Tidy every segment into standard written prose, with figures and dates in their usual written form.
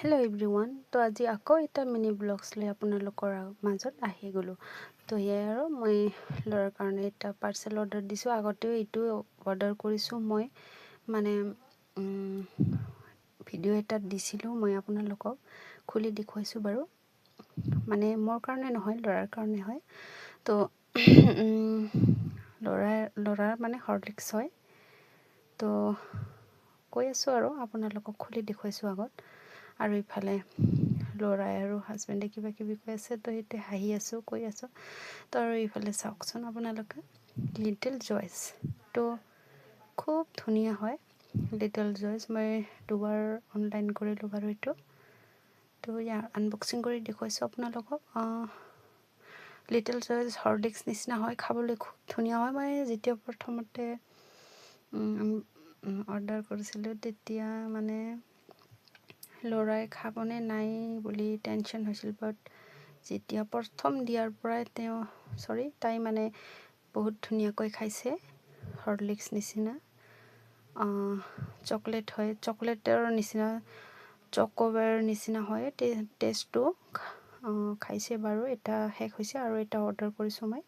Hello' everyone. তো আজি আকৌ এটা মিনি ব্লগছ লৈ আপোনালোকৰ মাজত আহি গ'লোঁ। তো সেয়াই আৰু মই ল'ৰাৰ কাৰণে এটা পাৰ্চেল অৰ্ডাৰ দিছোঁ। আগতেও এইটো অৰ্ডাৰ কৰিছোঁ মই, মানে ভিডিঅ' এটাত দিছিলোঁ, মই আপোনালোকক খুলি দেখুৱাইছোঁ বাৰু। মানে মোৰ কাৰণে নহয়, ল'ৰাৰ কাৰণে হয়। তো ল'ৰাৰ মানে হৰলিক্স হয়। তো কৈ আছোঁ আৰু আপোনালোকক খুলি দেখুৱাইছোঁ আগত। আৰু ইফালে ল'ৰাই আৰু হাজবেণ্ডে কিবা কিবি কৈ আছে, তো এতিয়া হাঁহি আছোঁ, কৈ আছোঁ। তো আৰু ইফালে চাওকচোন আপোনালোকে, লিটল জয়ছ। তো খুব ধুনীয়া হয় লিটল জয়ছ। মই দুবাৰ অনলাইন কৰিলোঁ বাৰু এইটো। তো ইয়াৰ আনবক্সিং কৰি দেখুৱাইছোঁ আপোনালোকক। লিটল জয়ছ হৰলিক্স নিচিনা হয়, খাবলৈ খুব ধুনীয়া হয়। মই যেতিয়া প্ৰথমতে অৰ্ডাৰ কৰিছিলোঁ তেতিয়া মানে ল'ৰাই খাবনে নাই বুলি টেনশ্যন হৈছিল, বাট যেতিয়া প্ৰথম দিয়াৰ পৰাই তাই মানে বহুত ধুনীয়াকৈ খাইছে। হৰলিক্স নিচিনা চকলেট হয়, চকলেটৰ নিচিনা, চকোবাৰ নিচিনা হয় টেষ্টটো। খাইছে বাৰু, এটা শেষ হৈছে আৰু এটা অৰ্ডাৰ কৰিছোঁ মই।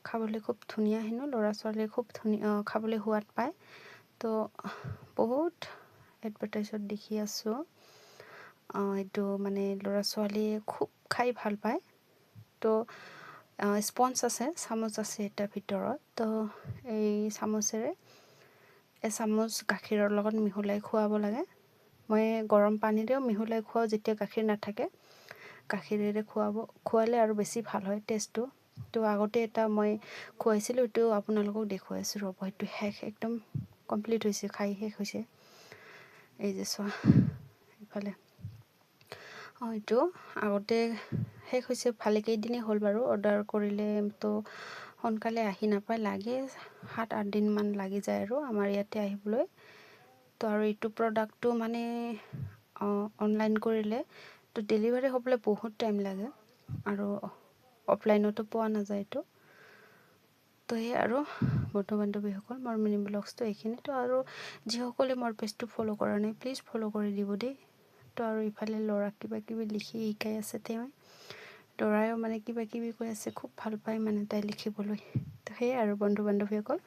খাবলৈ খুব ধুনীয়া হেনো, ল'ৰা ছোৱালীয়ে খুব ধুনীয়া খাবলৈ সোৱাদ পায়। তো বহুত এডভাৰটাইজত দেখি আছোঁ, এইটো মানে ল'ৰা ছোৱালীয়ে খুব খাই ভাল পায়। তো স্পঞ্জ আছে, চামুচ আছে এটাৰ ভিতৰত। তো এই চামুচেৰে এচামুচ গাখীৰৰ লগত মিহলাই খুৱাব লাগে। মই গৰম পানীৰেও মিহলাই খুৱাওঁ যেতিয়া গাখীৰ নাথাকে। গাখীৰেৰে খোৱালে আৰু বেছি ভাল হয় টেষ্টটো। তো আগতে এটা মই খুৱাইছিলোঁ, এইটো আপোনালোকক দেখুৱাইছোঁ ৰ'ব। সেইটো একদম কমপ্লিট হৈছে, খাই শেষ হৈছে। এই যে চোৱা ইফালে, এইটো আগতে শেষ হৈছে, ভালেকেইদিনেই হ'ল বাৰু। অৰ্ডাৰ কৰিলে তো সোনকালে আহি নাপায়, লাগে 7-8 দিনমান লাগি যায় আৰু আমাৰ ইয়াতে আহিবলৈ। তো আৰু এইটো প্ৰডাক্টটো মানে অনলাইন কৰিলে তো ডেলিভাৰী হ'বলৈ বহুত টাইম লাগে, আৰু অফলাইনতো পোৱা নাযায় এইটো। তো সেই আৰু বন্ধু বান্ধৱীসকল, মোৰ মিনি ব্লগছটো এইখিনি। তো আৰু যিসকলে মোৰ পেজটো ফ'ল' কৰা নাই, প্লিজ ফ'ল' কৰি দিব দেই। তো আৰু ইফালে ল'ৰাক কিবা কিবি লিখি শিকাই আছে তেওঁ। ল'ৰায়ো মানে কিবা কিবি কৈ আছে, খুব ভাল পায় মানে তাই লিখিবলৈ। তো সেয়াই আৰু বন্ধু বান্ধৱীসকল।